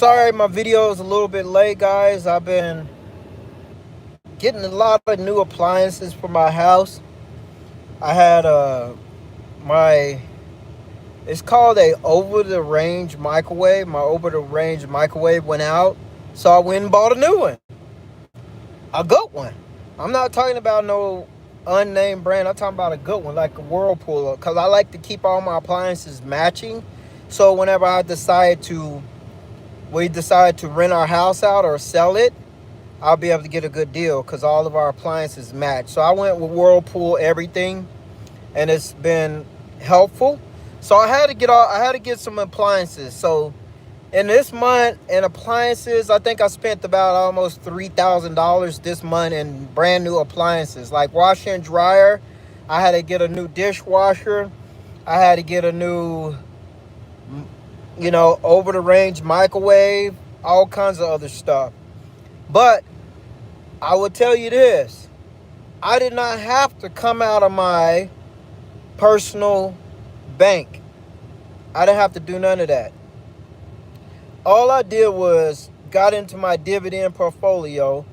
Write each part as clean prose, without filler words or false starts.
Sorry, my video is a little bit late, guys. I've been getting a lot of new appliances for my house. I had my it's called a over the range microwave. My over the range microwave went out, so I went and bought a new one, a good one. I'm not talking about no unnamed brand. I'm talking about a good one, like a Whirlpool, because I like to keep all my appliances matching. So whenever we decide to rent our house out or sell it, I'll be able to get a good deal because all of our appliances match. So I went with Whirlpool everything, and it's been helpful. So I had to get some appliances. So in this month in appliances, I think I spent about almost $3,000 this month in brand new appliances like washer and dryer. I had to get a new dishwasher. I had to get a new, over the range microwave, all kinds of other stuff. But I will tell you this, I did not have to come out of my personal bank. I didn't have to do none of that. All I did was got into my dividend portfolio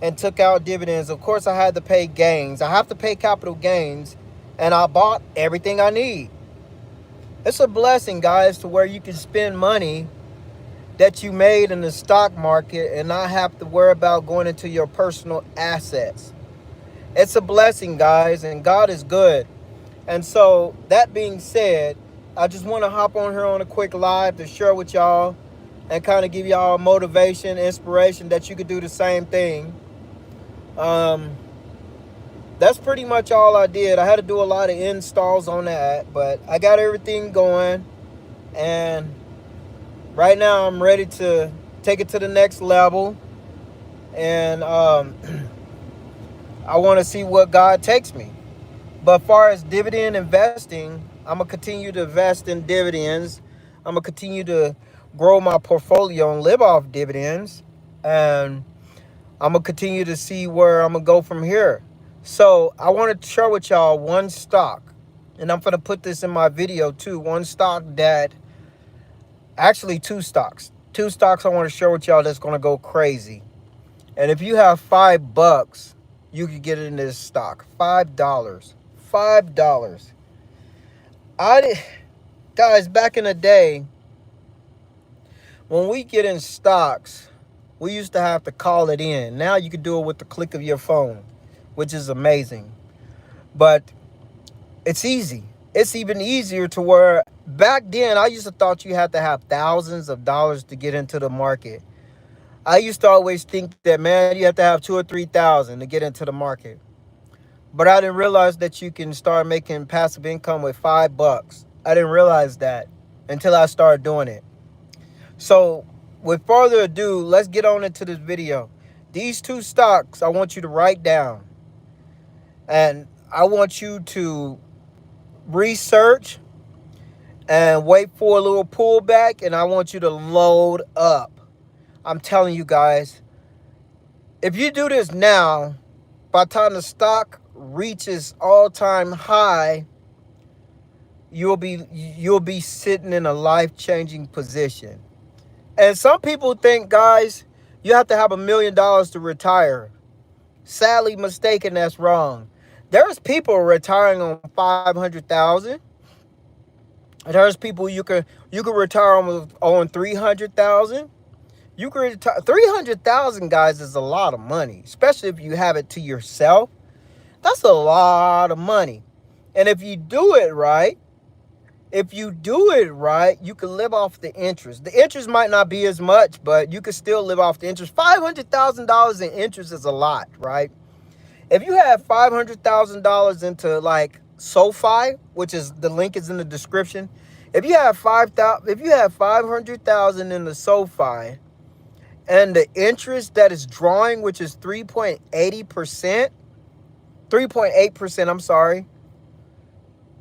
and took out dividends. Of course, I had to pay gains. I have to pay capital gains, and I bought everything I need. It's a blessing, guys, to where you can spend money that you made in the stock market and not have to worry about going into your personal assets. It's a blessing, guys, and God is good. And so, that being said, I just want to hop on here on a quick live to share with y'all and kind of give y'all motivation, inspiration that you could do the same thing. Um, that's pretty much all I did. I had to do a lot of installs on that, but I got everything going, and right now I'm ready to take it to the next level, and I want to see what God takes me. But as far as dividend investing, I'm going to continue to invest in dividends. I'm going to continue to grow my portfolio and live off dividends. And I'm going to continue to see where I'm going to go from here. So I want to share with y'all one stock. And I'm going to put this in my video too. One stock that, actually two stocks. Two stocks I want to share with y'all that's going to go crazy. And if you have $5, you could get in this stock. $5. $5. Guys, back in the day, when we get in stocks, we used to have to call it in. Now you can do it with the click of your phone, which is amazing. But it's easy. It's even easier to where back then I used to thought you had to have thousands of dollars to get into the market. I used to always think that, man, you have to have 2 or 3,000 to get into the market. But I didn't realize that you can start making passive income with $5. I didn't realize that until I started doing it. So with further ado, let's get on into this video. These two stocks I want you to write down. And I want you to research and wait for a little pullback. And I want you to load up. I'm telling you guys, if you do this now, by the time the stock reaches all-time high, you'll be sitting in a life-changing position. And some people think, guys, you have to have $1 million to retire. Sadly mistaken, that's wrong. There's people retiring on 500,000. There's people you could retire on 300,000. You could retire 300,000, guys, is a lot of money, especially if you have it to yourself. That's a lot of money. And if you do it right, you can live off the interest. The interest might not be as much, but you can still live off the interest. $500,000 in interest is a lot, right? If you have $500,000 into like SoFi, which is the link is in the description. If you have 500,000 in the SoFi, and the interest that is drawing, which is 3.8%, I'm sorry,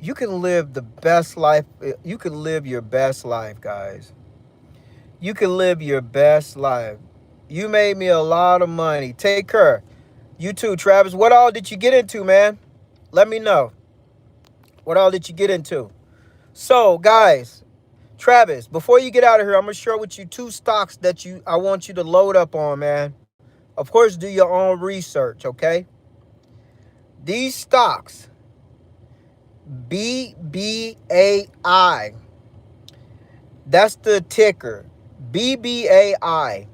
you can live the best life. You can live your best life, guys. You can live your best life. You made me a lot of money. Take care. You too, Travis. What all did you get into, man? Let me know. What all did you get into? So, guys, Travis, before you get out of here, I'm gonna share with you two stocks that I want you to load up on, man. Of course, do your own research, okay? These stocks, BBAI, that's the ticker, BBAI.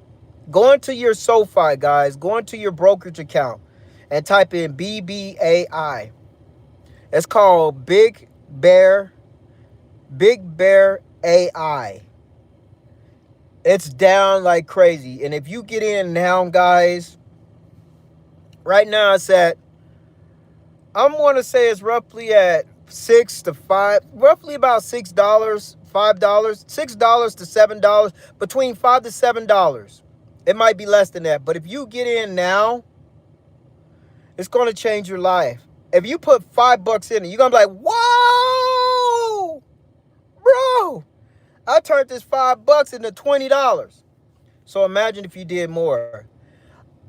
Go into your SoFi, guys. Go into your brokerage account and type in BBAI. It's called Big Bear AI. It's down like crazy. And if you get in now, guys, right now it's at, I'm going to say it's roughly at roughly about $6, $5, $6 to $7, between $5 to $7. It might be less than that. But if you get in now, it's going to change your life. If you put $5 in it, you're going to be like, whoa, bro, I turned this $5 into $20. So imagine if you did more.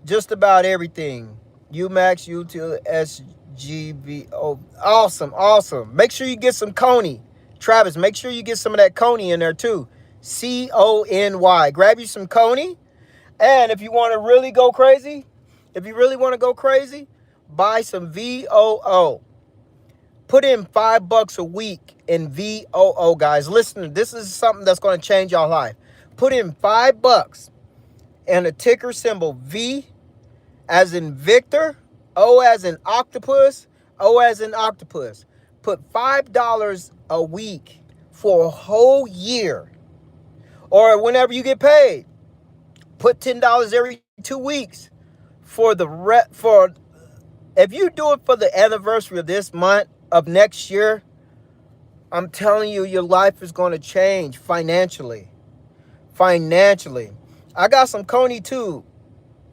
Just about everything. UMAX, UTIL, SGV. Oh, awesome, awesome. Make sure you get some Coney. Travis, make sure you get some of that Coney in there too. CONY. Grab you some Coney. And if you want to really go crazy, buy some VOO. Put in $5 a week in VOO, guys. Listen, this is something that's going to change your life. Put in $5 and a ticker symbol V as in Victor, O as in octopus, O as in octopus. Put $5 a week for a whole year, or whenever you get paid. Put $10 every 2 weeks for if you do it for the anniversary of this month, of next year, I'm telling you, your life is going to change financially. I got some Coney too.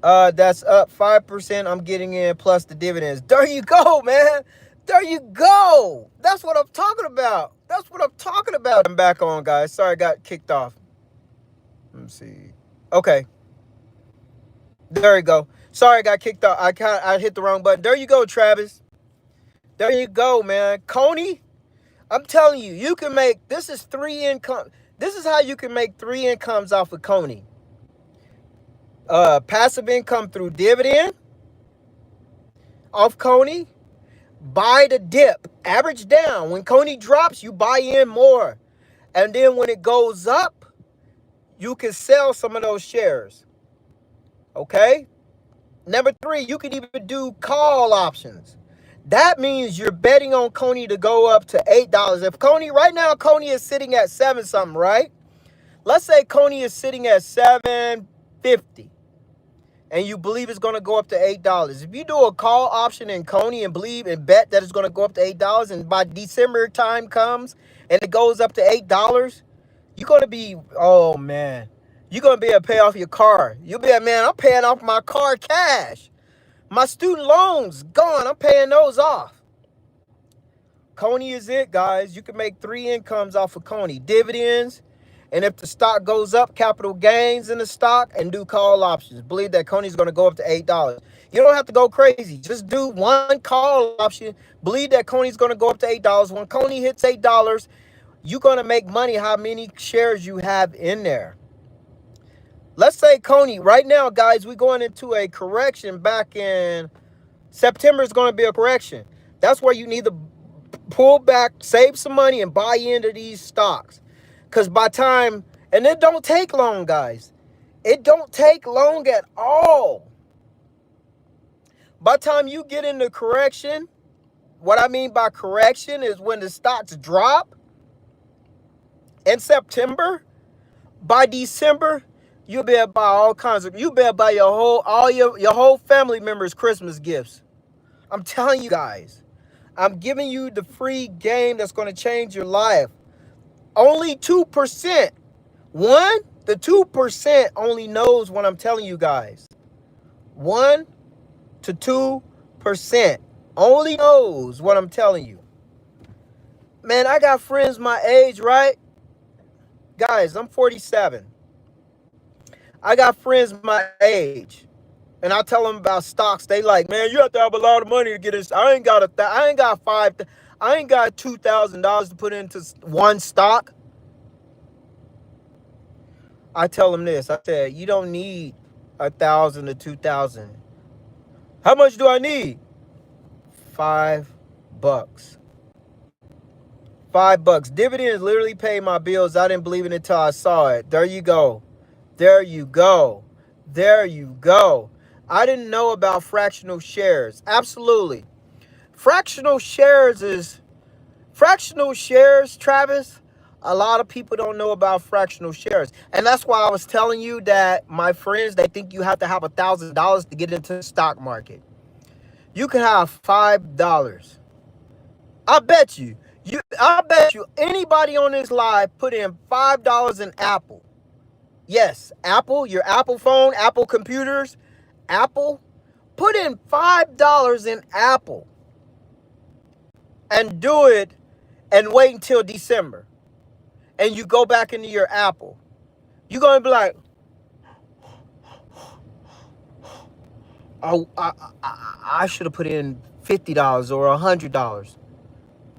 That's up 5%. I'm getting in plus the dividends. There you go, man. There you go. That's what I'm talking about. I'm back on, guys. Sorry, I got kicked off. Let me see. Okay. There you go. Sorry, I got kicked off. I hit the wrong button. There you go, Travis. There you go, man. Coney, I'm telling you, you can make, this is how you can make 3 incomes off of Coney. Passive income through dividend off Coney. Buy the dip. Average down. When Coney drops, you buy in more. And then when it goes up, you can sell some of those shares. Okay? Number 3, you can even do call options. That means you're betting on Coney to go up to $8. If Coney, right now, Coney is sitting at 7 something, right? Let's say Coney is sitting at $7.50 and you believe it's going to go up to $8. If you do a call option in Coney and believe and bet that it's going to go up to $8, and by December time comes and it goes up to $8, you're going to be, oh man, you're going to be able to pay off your car. You'll be like, man, I'm paying off my car cash. My student loans gone. I'm paying those off. Coney is it, guys. You can make 3 incomes off of Coney. Dividends, and if the stock goes up, capital gains in the stock, and do call options. Believe that Coney's going to go up to $8. You don't have to go crazy. Just do one call option. Believe that Coney's going to go up to $8. When Coney hits $8, you're going to make money how many shares you have in there. Let's say Coney, right now, guys, we're going into a correction back in September. Is going to be a correction. That's where you need to pull back, save some money, and buy into these stocks. Because by time, and it don't take long, guys. It don't take long at all. By the time you get into correction, what I mean by correction is when the stocks drop in September, by December, you'll be able to buy all kinds of, you better buy your whole family members Christmas gifts. I'm telling you guys, I'm giving you the free game that's going to change your life. Only 2%. The 2% only knows what I'm telling you guys. 1 to 2% only knows what I'm telling you. Man, I got friends my age, right? Guys, I'm 47. I got friends my age, and I tell them about stocks. They like, man, you have to have a lot of money to get this. I ain't got $2,000 to put into one stock. I tell them this. I said, you don't need 1,000 to 2,000. How much do I need? $5. $5. Dividends literally pay my bills. I didn't believe it until I saw it. There you go. There you go. There you go. I didn't know about fractional shares. Absolutely. Fractional shares, Travis. A lot of people don't know about fractional shares. And that's why I was telling you that my friends, they think you have to have $1,000 to get into the stock market. You can have $5. I bet you anybody on this live put in $5 in Apple. Yes, Apple, your Apple phone, Apple computers, Apple. Put in $5 in Apple and do it and wait until December. And you go back into your Apple. You're going to be like, oh, I should have put in $50 or $100.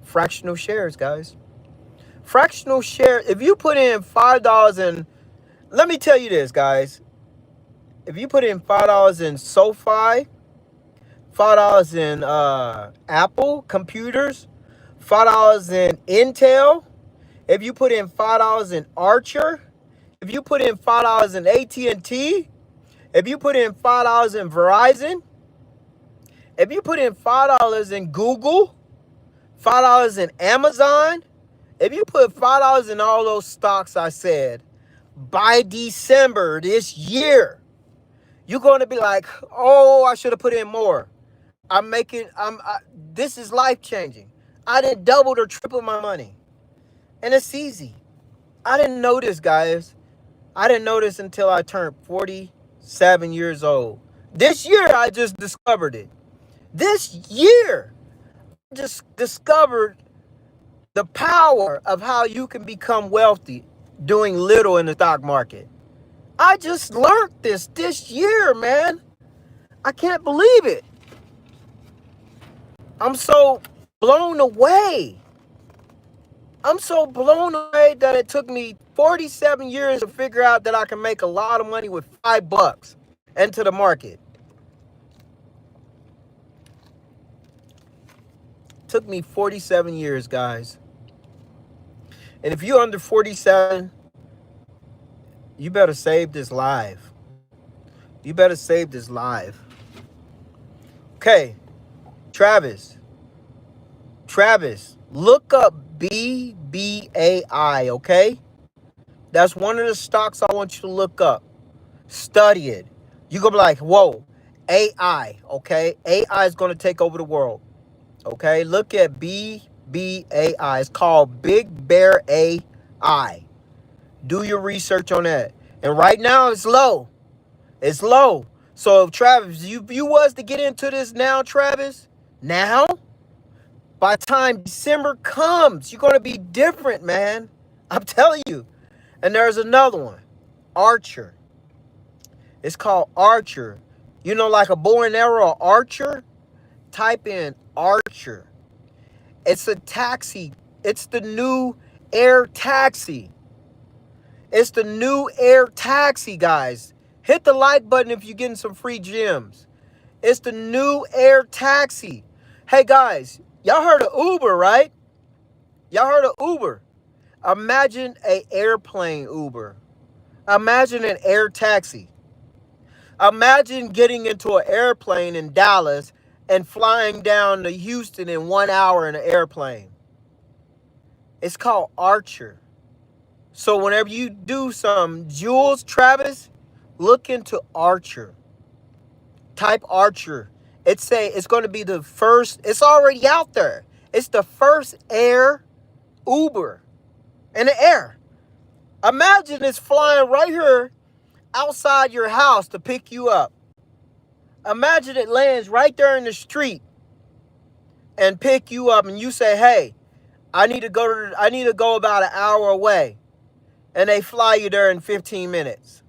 Fractional shares, guys. Fractional share. If you put in $5 in, let me tell you this, guys. If you put in $5 in SoFi, $5 in Apple computers, $5 in Intel, if you put in $5 in Archer, if you put in $5 in AT&T, if you put in $5 in Verizon, if you put in $5 in Google, $5 in Amazon, if you put $5 in all those stocks I said, by December this year, you're going to be like, oh, I should have put in more. This is life changing. I didn't double or triple my money. And it's easy. I didn't know this, guys. I didn't know this until I turned 47 years old. This year, I just discovered it. This year, I just discovered the power of how you can become wealthy doing little in the stock market. I just learned this year, man. I can't believe it. I'm so blown away. I'm so blown away that it took me 47 years to figure out that I can make a lot of money with $5 into the market. Took me 47 years, guys. And if you're under 47, you better save this live. You better save this live. Okay, Travis, look up BBAI, okay? That's one of the stocks I want you to look up. Study it. You're going to be like, whoa, AI, okay? AI is going to take over the world, okay? Look at BBAI. It's called Big Bear AI. Do your research on that. And right now, it's low. It's low. So, if Travis, you was to get into this now, Travis, now, by the time December comes, you're going to be different, man. I'm telling you. And there's another one, Archer. It's called Archer. You know, like a bow and arrow, Archer? Type in Archer. It's a taxi. It's the new air taxi. It's the new air taxi, guys. Hit the like button if you're getting some free gems. It's the new air taxi. Hey, guys, y'all heard of Uber, right? Y'all heard of Uber. Imagine an airplane Uber. Imagine an air taxi. Imagine getting into an airplane in Dallas and flying down to Houston in 1 hour in an airplane. It's called Archer. So whenever you do some Jules, Travis, look into Archer. Type Archer. It's going to be the first. It's already out there. It's the first air Uber in the air. Imagine it's flying right here outside your house to pick you up. Imagine it lands right there in the street and pick you up, and you say, "Hey, I need to go about an hour away," and they fly you there in 15 minutes.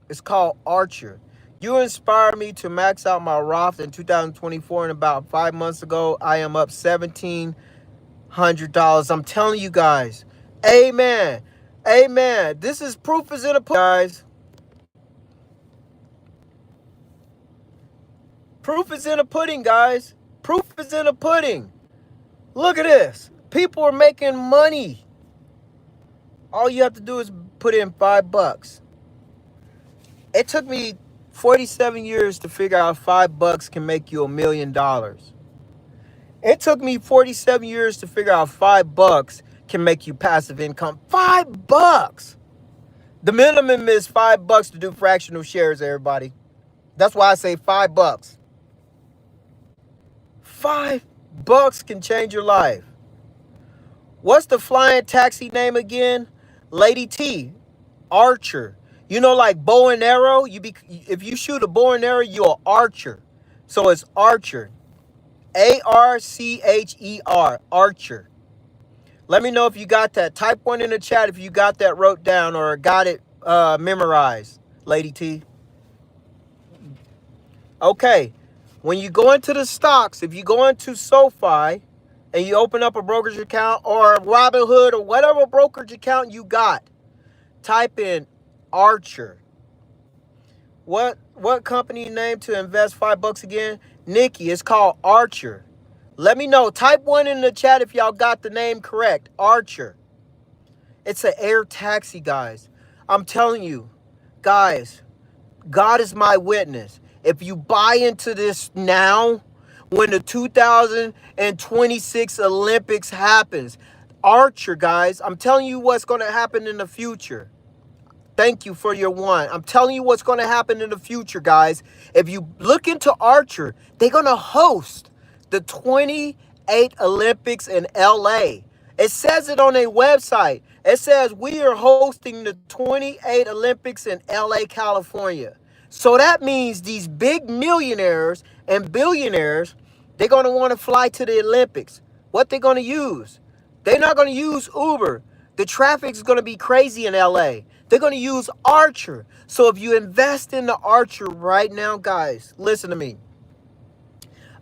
It's called Archer. You inspired me to max out my Roth in 2024, and about 5 months ago, I am up $1,700. I'm telling you guys, amen. Amen. This is proof is in the pudding, guys. Proof is in the pudding, guys. Proof is in the pudding. Look at this. People are making money. All you have to do is put in $5. It took me 47 years to figure out $5 can make you $1 million. It took me 47 years to figure out $5 can make you passive income. $5. The minimum is $5 to do fractional shares, everybody. That's why I say $5. $5 can change your life. What's the flying taxi name again? Lady T. Archer. You know, like bow and arrow. If you shoot a bow and arrow, you're an archer. So it's Archer. ARCHER. Archer. Let me know if you got that. Type one in the chat if you got that wrote down or got it memorized, Lady T. Okay. When you go into the stocks, if you go into SoFi and you open up a brokerage account or Robinhood or whatever brokerage account you got, type in Archer. What company name to invest $5 again? Nikki, it's called Archer. Let me know. Type one in the chat if y'all got the name correct. Archer. It's an air taxi, guys. I'm telling you, guys, God is my witness. If you buy into this now, when the 2026 Olympics happens, Archer, guys, I'm telling you what's going to happen in the future. Thank you for your one. I'm telling you what's going to happen in the future, guys. If you look into Archer, they're going to host the 28 Olympics in LA. It says it on their website. It says we are hosting the 28 Olympics in LA, California. So that means these big millionaires and billionaires, they're going to want to fly to the Olympics. What they're going to use? They're not going to use Uber. The traffic's going to be crazy in LA. They're going to use Archer. So if you invest in the Archer right now, guys, listen to me.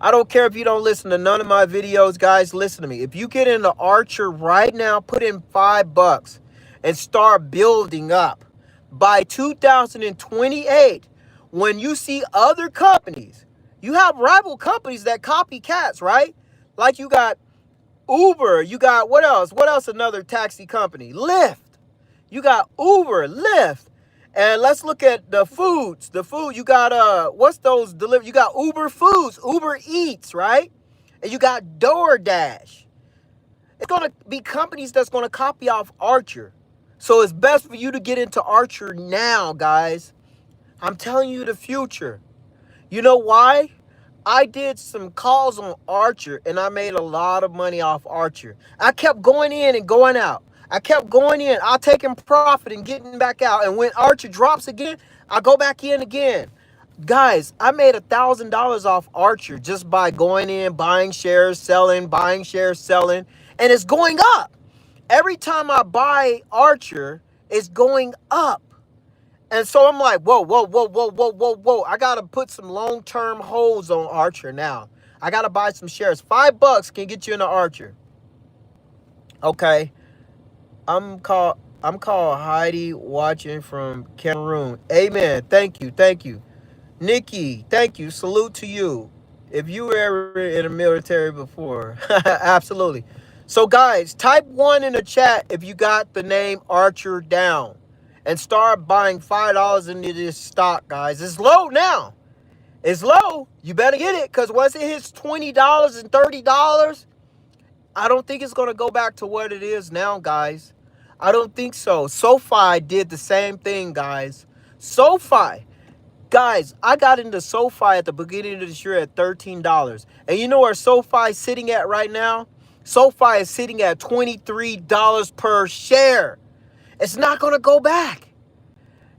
I don't care if you don't listen to none of my videos, guys, listen to me. If you get into Archer right now, put in $5 and start building up. By 2028, when you see other companies, you have rival companies that copycats, right? Like you got Uber, you got what else? What else another taxi company? Lyft. You got Uber, Lyft. And let's look at the foods. The food, you got, what's those delivery? You got Uber Foods, Uber Eats, right? And you got DoorDash. It's going to be companies that's going to copy off Archer. So it's best for you to get into Archer now, guys. I'm telling you the future. You know why? I did some calls on Archer, and I made a lot of money off Archer. I kept going in and going out. I kept going in. I taking profit and getting back out. And when Archer drops again, I go back in again. Guys, I made $1,000 off Archer just by going in, buying shares, selling, buying shares, selling. And it's going up. Every time I buy Archer, it's going up. And so I'm like, whoa, whoa, whoa, whoa, whoa, whoa, whoa. I got to put some long-term holds on Archer now. I got to buy some shares. $5 can get you into Archer. Okay. I'm called Heidi, watching from Cameroon. Amen. Thank you. Thank you. Nikki, thank you. Salute to you. If you were ever in the military before. Absolutely. So guys, type 1 in the chat if you got the name Archer down. And start buying $5 into this stock, guys. It's low now. It's low. You better get it, because once it hits $20 and $30, I don't think it's going to go back to what it is now, guys. I don't think so. SoFi did the same thing, guys. SoFi. Guys, I got into SoFi at the beginning of this year at $13. And you know where SoFi is sitting at right now? SoFi is sitting at $23 per share. It's not going to go back.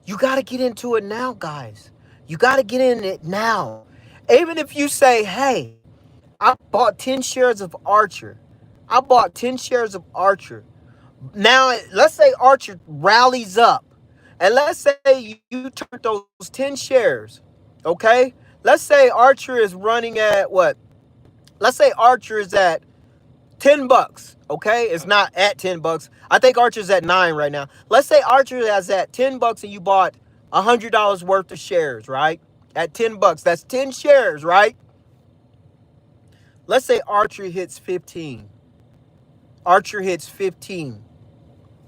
You got to get into it now, guys. You got to get in it now. Even if you say, hey, I bought 10 shares of Archer. I bought 10 shares of Archer. Now, let's say Archer rallies up. And let's say you turn those 10 shares, okay? Let's say Archer is running at what? Let's say Archer is at 10 bucks, okay? It's not at 10 bucks. I think Archer's at 9 right now. Let's say Archer is at 10 bucks and you bought $100 worth of shares, right? At 10 bucks, that's 10 shares, right? Let's say Archer hits 15. Archer hits 15.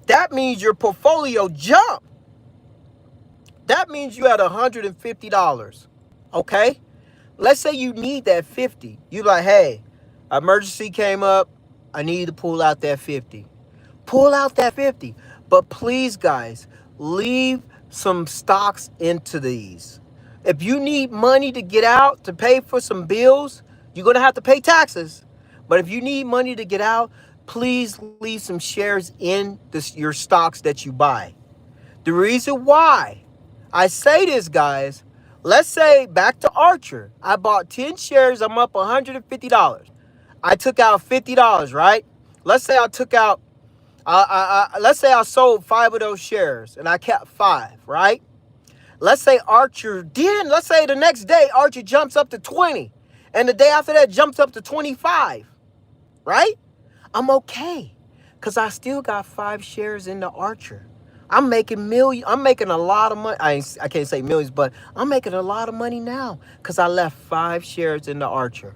That means your portfolio jumped. That means you had $150, okay? Let's say you need that 50. You like, hey, emergency came up. I need to pull out that 50. Pull out that 50. But please, guys, leave some stocks into these. If you need money to get out to pay for some bills, you're going to have to pay taxes. But if you need money to get out, please leave some shares in your stocks that you buy. The reason why I say this, guys, let's say back to Archer. I bought 10 shares. I'm up $150. I took out $50, right? Let's say I took out, let's say I sold 5 of those shares and I kept 5, right? Let's say Archer let's say the next day Archer jumps up to 20 and the day after that jumps up to 25, right? I'm okay because I still got 5 shares in the Archer. I'm making a lot of money. I can't say millions, but I'm making a lot of money now because I left 5 shares in the Archer.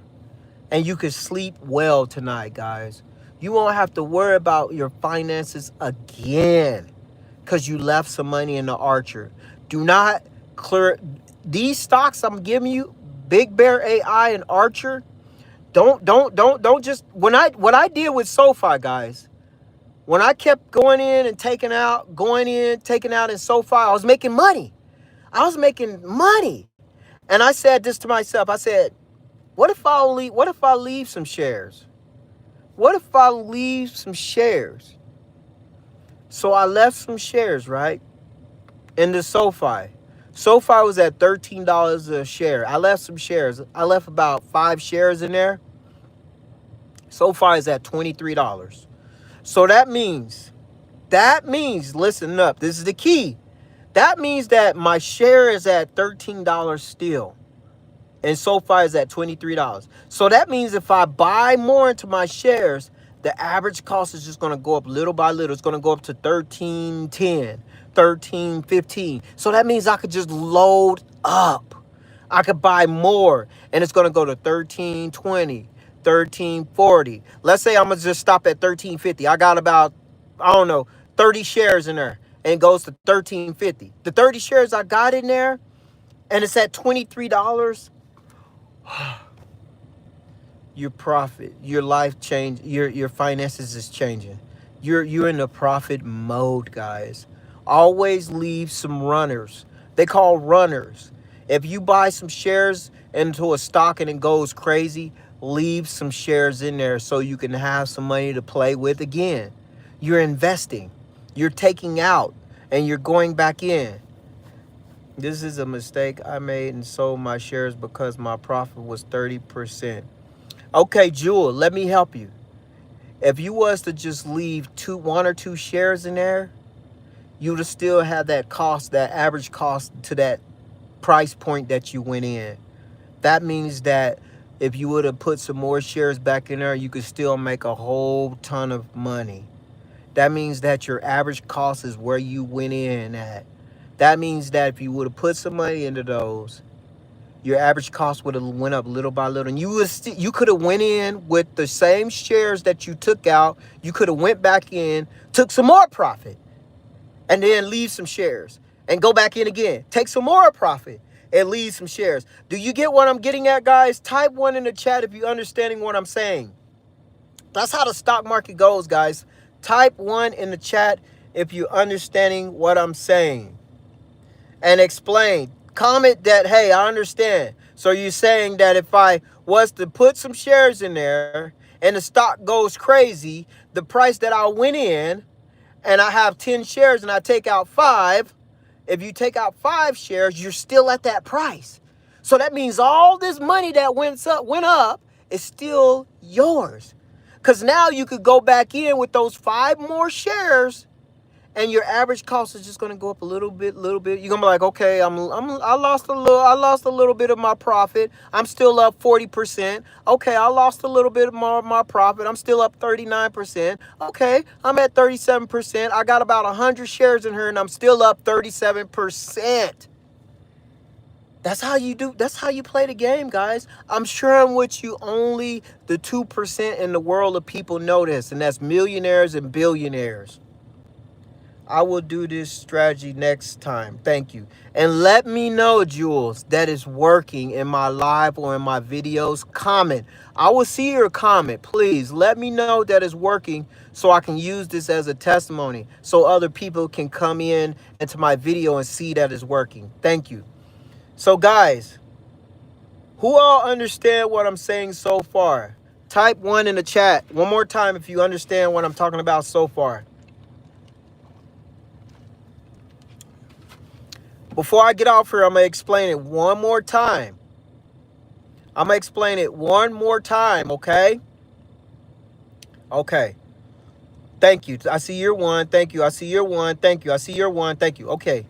And you can sleep well tonight, guys. You won't have to worry about your finances again because you left some money in the Archer. Do not clear these stocks I'm giving you, Big Bear AI and Archer. Don't just what I did with SoFi, guys. When I kept going in and taking out, in SoFi, I was making money. And I said this to myself. I said, what if I leave some shares? What if I leave some shares? So I left some shares, right? In the SoFi. SoFi was at $13 a share. I left some shares. I left about 5 shares in there. SoFi is at $23. So that means, listen up, this is the key. That means that my share is at $13 still. And SoFi is at $23. So that means if I buy more into my shares, the average cost is just going to go up little by little. It's going to go up to $13.10, $13.15. So that means I could just load up. I could buy more, and it's going to go to $13.20, $13.40. Let's say I'm going to just stop at $13.50. I got about, 30 shares in there, and it goes to $13.50. The 30 shares I got in there, and it's at $23. Your profit, your life change, your finances is changing. You're in the profit mode, guys. Always leave some runners. They call runners. If you buy some shares into a stock and it goes crazy, leave some shares in there so you can have some money to play with again. You're investing. You're taking out and you're going back in. This is a mistake I made and sold my shares because my profit was 30%. Okay, Jewel, let me help you. If you was to just leave 1 or 2 shares in there, you would still have that cost, that average cost to that price point that you went in. That means that if you would have put some more shares back in there, you could still make a whole ton of money. That means that your average cost is where you went in at. That means that if you would have put some money into those, your average cost would have went up little by little. And you could have went in with the same shares that you took out. You could have went back in, took some more profit, and then leave some shares. And go back in again. Take some more profit and leave some shares. Do you get what I'm getting at, guys? Type 1 in the chat if you're understanding what I'm saying. That's how the stock market goes, guys. Type 1 in the chat if you're understanding what I'm saying. And explain. Comment that, hey, I understand. So you're saying that if I was to put some shares in there and the stock goes crazy, the price that I went in and I have 10 shares and I take out 5, if you take out 5 shares, you're still at that price. So that means all this money that went up is still yours. Because now you could go back in with those 5 more shares and your average cost is just going to go up a little bit. You're gonna be like, okay, I lost a little bit of my profit. I'm still up 40%. Okay, I lost a little bit more of my profit. I'm still up 39%. Okay, I'm at 37%. I got about 100 shares in her, and I'm still up 37%. That's how you do. That's how you play the game, guys. I'm sharing with you only the 2% in the world of people know this, and that's millionaires and billionaires. I will do this strategy next time. Thank you. And let me know, Jules, that is working in my live or in my videos. Comment. I will see your comment. Please let me know that it's working so I can use this as a testimony so other people can come in into my video and see that it's working. Thank you. So, guys, who all understand what I'm saying so far? Type 1 in the chat. One more time if you understand what I'm talking about so far. Before I get off here, I'm going to explain it one more time. Okay? Okay. Thank you. I see your one. Thank you. I see your one. Thank you. I see your one. Thank you. Okay.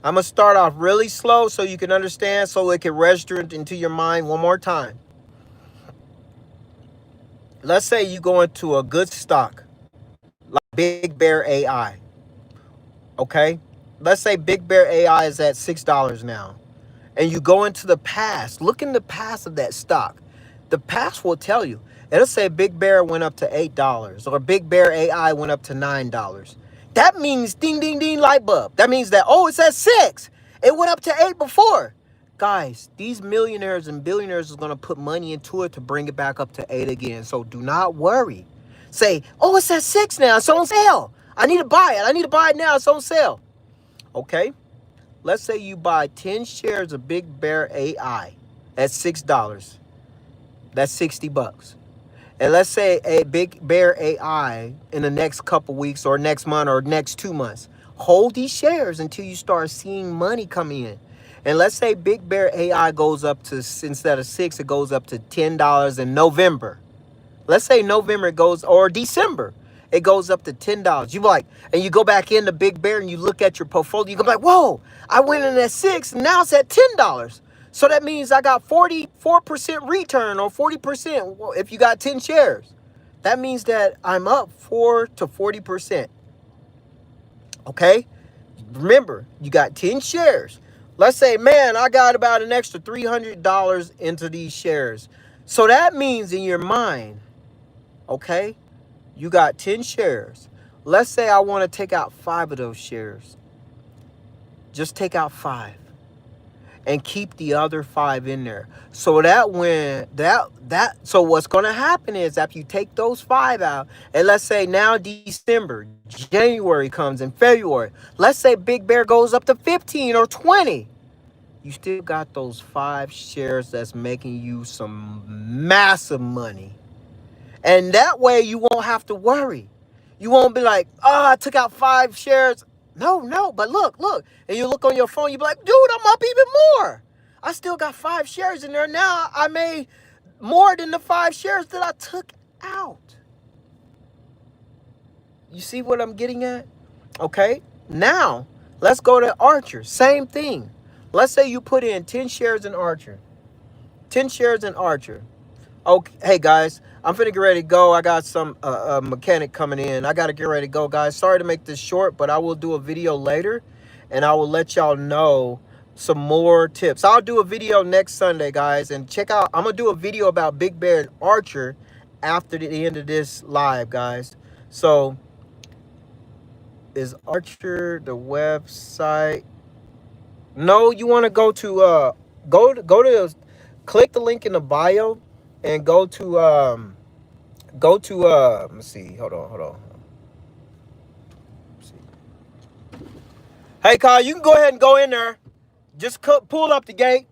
I'm going to start off really slow so you can understand, so it can register into your mind one more time. Let's say you go into a good stock like Big Bear AI. Okay? Let's say Big Bear AI is at $6 now. And you go into the past. Look in the past of that stock. The past will tell you. It'll say Big Bear went up to $8 or Big Bear AI went up to $9. That means ding, ding, ding, light bulb. That means that, oh, it's at 6. It went up to 8 before. Guys, these millionaires and billionaires is going to put money into it to bring it back up to 8 again. So do not worry. Say, oh, it's at 6 now. It's on sale. I need to buy it. I need to buy it now. It's on sale. Okay. Let's say you buy 10 shares of Big Bear AI at $6. That's $60. And let's say a Big Bear AI in the next couple weeks or next month or next 2 months. Hold these shares until you start seeing money coming in. And let's say Big Bear AI goes up to, instead of 6, it goes up to $10 in November. Let's say November it goes, or December, it goes up to $10. You like, and you go back into Big Bear and you look at your portfolio, you go like, whoa, I went in at 6, and now it's at $10. So that means I got 44% return or 40% if you got 10 shares. That means that I'm up 4 to 40%. Okay? Remember, you got 10 shares. Let's say, man, I got about an extra $300 into these shares. So that means in your mind, okay, you got 10 shares. Let's say I want to take out 5 of those shares. Just take out 5. And keep the other 5 in there. So that so what's going to happen is after you take those 5 out, and let's say now December, January comes in February. Let's say Big Bear goes up to 15 or 20. You still got those 5 shares that's making you some massive money. And that way you won't have to worry. You won't be like, oh, I took out 5 shares. No, but look. And you look on your phone, you be like, dude, I'm up even more. I still got 5 shares in there. Now I made more than the 5 shares that I took out. You see what I'm getting at? Okay, now let's go to Archer. Same thing. Let's say you put in 10 shares in Archer. 10 shares in Archer. Okay, hey guys, I'm finna get ready to go. I got some mechanic coming in. I gotta get ready to go, guys. Sorry to make this short, but I will do a video later, and I will let y'all know some more tips. I'll do a video next Sunday, guys, and check out. I'm gonna do a video about Big Bear and Archer after the end of this live, guys. So, is Archer the website? No, you want to go to click the link in the bio. And go to let me see. Hold on. Let's see. Hey, Kyle, you can go ahead and go in there. Just pull up the gate.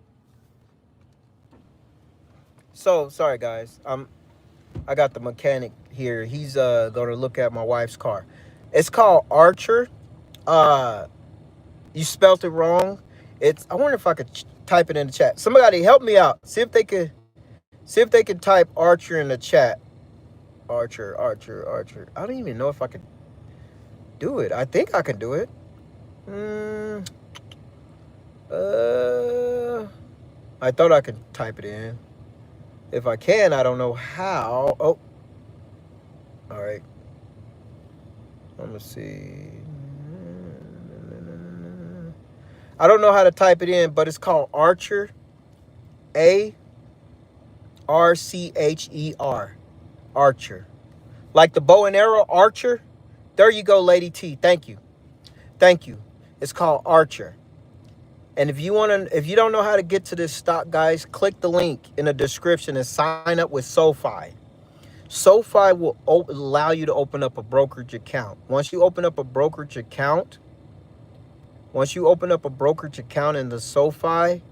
So sorry, guys. I got the mechanic here. He's gonna look at my wife's car. It's called Archer. You spelled it wrong. I wonder if I could type it in the chat. Somebody help me out. See if they could type Archer in the chat. Archer. I don't even know if I could. do it. I think I can do it. I thought I could type it in. If I can, I don't know how. Oh, all right. Let me see. I don't know how to type it in, but it's called Archer. ARCHER. Archer. Like the bow and arrow, Archer. There you go, Lady T. Thank you. Thank you. It's called Archer. And if you don't know how to get to this stock, guys, click the link in the description and sign up with SoFi. SoFi will allow you to open up a brokerage account. Once you open up a brokerage account in the SoFi,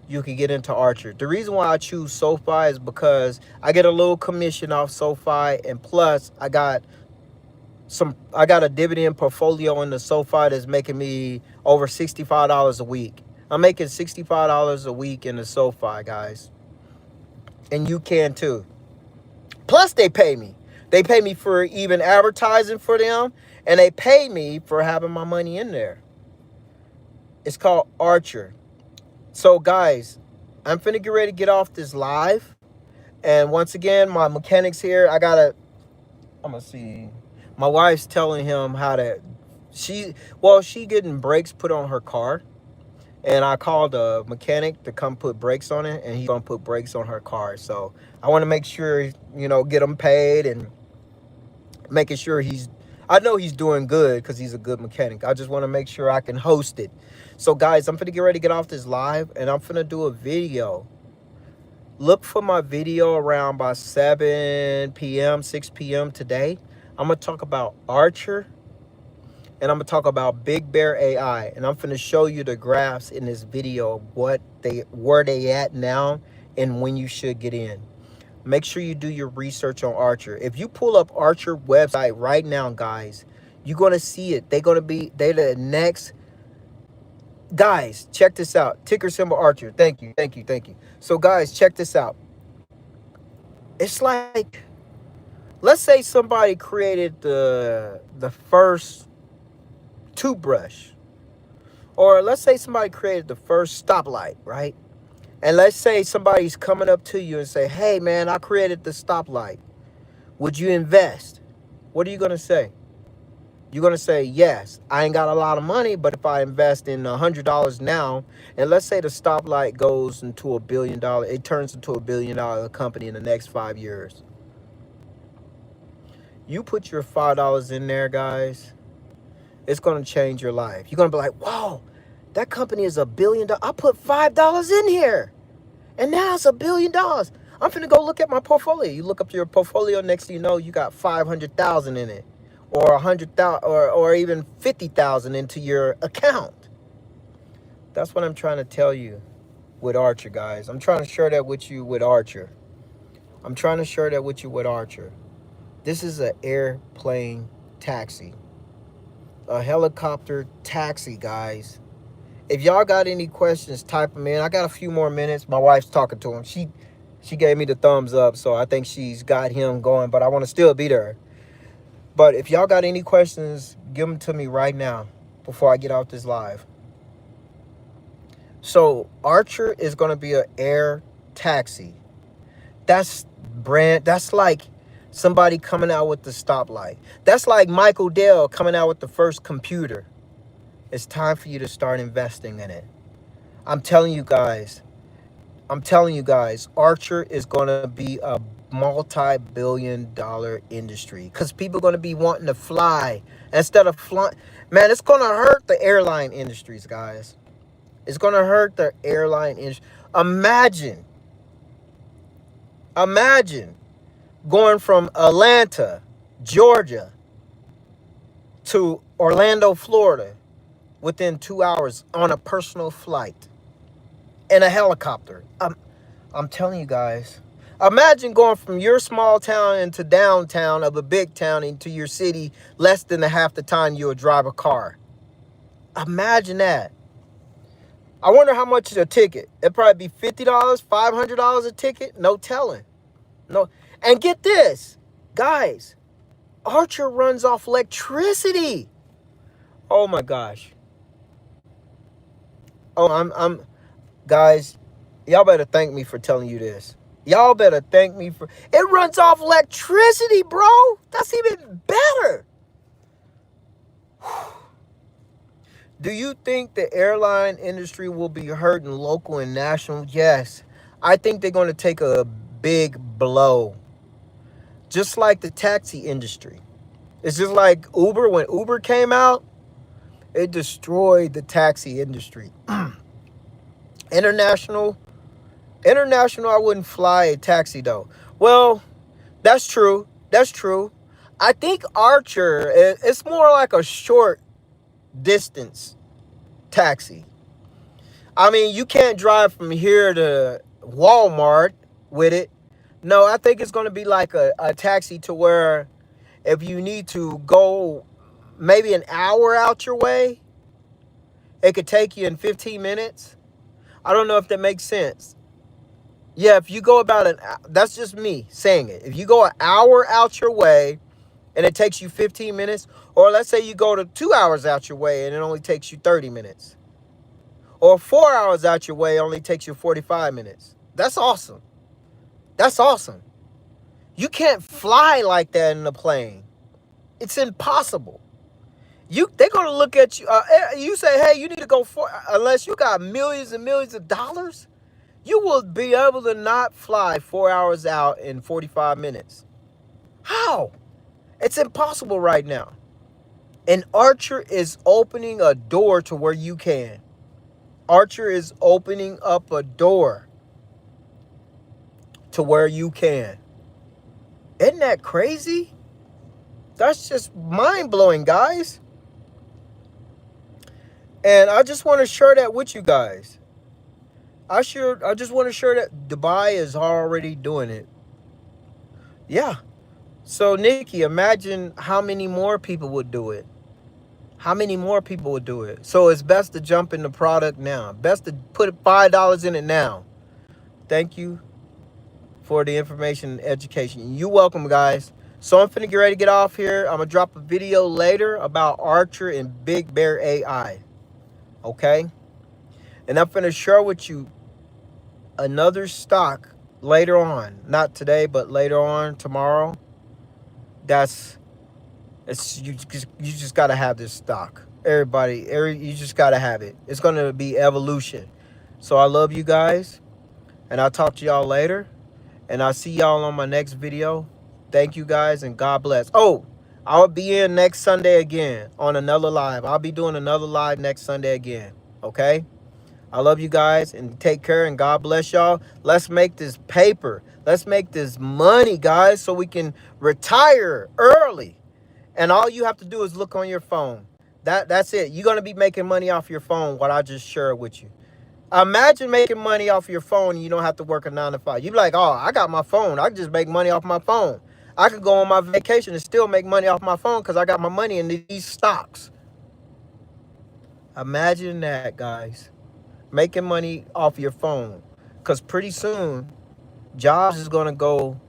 you can get into Archer. The reason why I choose SoFi is because I get a little commission off SoFi, and plus I got a dividend portfolio in the SoFi that's making me over $65 a week. I'm making $65 a week in the SoFi, guys. And you can too. Plus they pay me. They pay me for even advertising for them, and they pay me for having my money in there. It's called Archer. So guys, I'm finna get ready to get off this live. And once again, my mechanic's here. I'm gonna see. My wife's telling him how to, she getting brakes put on her car. And I called a mechanic to come put brakes on it, and he's gonna put brakes on her car. So I want to make sure, get him paid and making sure I know he's doing good because he's a good mechanic. I just want to make sure I can host it. So guys, I'm finna get ready to get off this live, and I'm finna do a video. Look for my video around by 7 p.m., 6 p.m. today. I'm going to talk about Archer, and I'm going to talk about Big Bear AI. And I'm going to show you the graphs in this video, where they at now and when you should get in. Make sure you do your research on Archer. If you pull up Archer website right now, guys, you're going to see it. They're the next. Guys, check this out. Ticker symbol Archer. Thank you. So guys, check this out. It's like, let's say somebody created the first toothbrush, or let's say somebody created the first stoplight, right? And let's say somebody's coming up to you and say, hey man, I created the stoplight. Would you invest? What are you going to say? You're going to say, yes, I ain't got a lot of money, but if I invest in $100 now, and let's say the stoplight goes into $1 billion, it turns into $1 billion company in the next 5 years. You put your $5 in there, guys, it's going to change your life. You're going to be like, whoa, that company is $1 billion. I put $5 in here, and now it's $1 billion. I'm finna go look at my portfolio. You look up your portfolio, next thing you know, you got 500,000 in it, or 100,000, or even 50,000 into your account. That's what I'm trying to tell you with Archer, guys. I'm trying to share that with you with Archer. This is an airplane taxi, a helicopter taxi, guys. If y'all got any questions, type them in. I got a few more minutes. My wife's talking to him. She gave me the thumbs up, so I think she's got him going, but I want to still be there. But if y'all got any questions, give them to me right now before I get off this live. So Archer is going to be an air taxi. That's like somebody coming out with the stoplight. That's like Michael Dell coming out with the first computer. It's time for you to start investing in it. I'm telling you guys, Archer is going to be a multi-billion-dollar industry because people are going to be wanting to fly instead of flying. Man, it's going to hurt the airline industries, guys. It's going to hurt the airline industry. Imagine going from Atlanta, Georgia, to Orlando, Florida within 2 hours on a personal flight in a helicopter. I'm telling you guys. Imagine going from your small town into downtown of a big town into your city less than half the time you would drive a car. Imagine that. I wonder how much is a ticket. It'd probably be $50, $500 a ticket. No telling. No. And get this, guys. Archer runs off electricity. Oh my gosh. Oh, I'm guys, y'all better thank me for telling you this. Y'all better thank me for it runs off electricity, bro. That's even better. Do you think the airline industry will be hurting local and national? Yes. I think they're going to take a big blow. Just like the taxi industry. It's just like Uber. When Uber came out, it destroyed the taxi industry. International, I wouldn't fly a taxi though. Well, that's true. That's true. I think Archer, it's more like a short distance taxi. I mean, you can't drive from here to Walmart with it. No, I think it's going to be like a taxi to where if you need to go maybe an hour out your way, it could take you in 15 minutes. I don't know if that makes sense. Yeah, if you go about that's just me saying it. If you go an hour out your way and it takes you 15 minutes, or let's say you go to 2 hours out your way and it only takes you 30 minutes, or 4 hours out your way only takes you 45 minutes. That's awesome. That's awesome. You can't fly like that in a plane. It's impossible. They're gonna look at you. You say, hey, you need to go for unless you got millions and millions of dollars, you will be able to not fly 4 hours out in 45 minutes. How? It's impossible right now. And Archer is opening a door to where you can. Archer is opening up a door to where you can. Isn't that crazy? That's just mind-blowing, guys. And I just want to share that with you guys. I just want to share that Dubai is already doing it. Yeah. So, Nikki, imagine how many more people would do it. How many more people would do it? So it's best to jump in the product now. Best to put $5 in it now. Thank you for the information and education. You're welcome, guys. So I'm finna get ready to get off here. I'm gonna drop a video later about Archer and Big Bear AI. Okay? And I'm finna share with you another stock later on. Not today, but later on, tomorrow. You just gotta have this stock. You just gotta have it. It's gonna be evolution. So I love you guys, and I'll talk to y'all later, and I'll see y'all on my next video. Thank you guys, and God bless. Oh, I'll be in next Sunday again on another live. I'll be doing another live next Sunday again. Okay? I love you guys, and take care, and God bless y'all. Let's make this paper. Let's make this money, guys, so we can retire early. And all you have to do is look on your phone. That's it. You're going to be making money off your phone, what I just shared with you. Imagine making money off your phone and you don't have to work a 9 to 5. You'd be like, oh, I got my phone. I can just make money off my phone. I could go on my vacation and still make money off my phone because I got my money in these stocks. Imagine that, guys. Making money off your phone. Because pretty soon, jobs is going to go,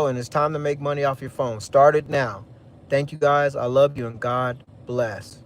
and it's time to make money off your phone. Start it now. Thank you, guys. I love you, and God bless.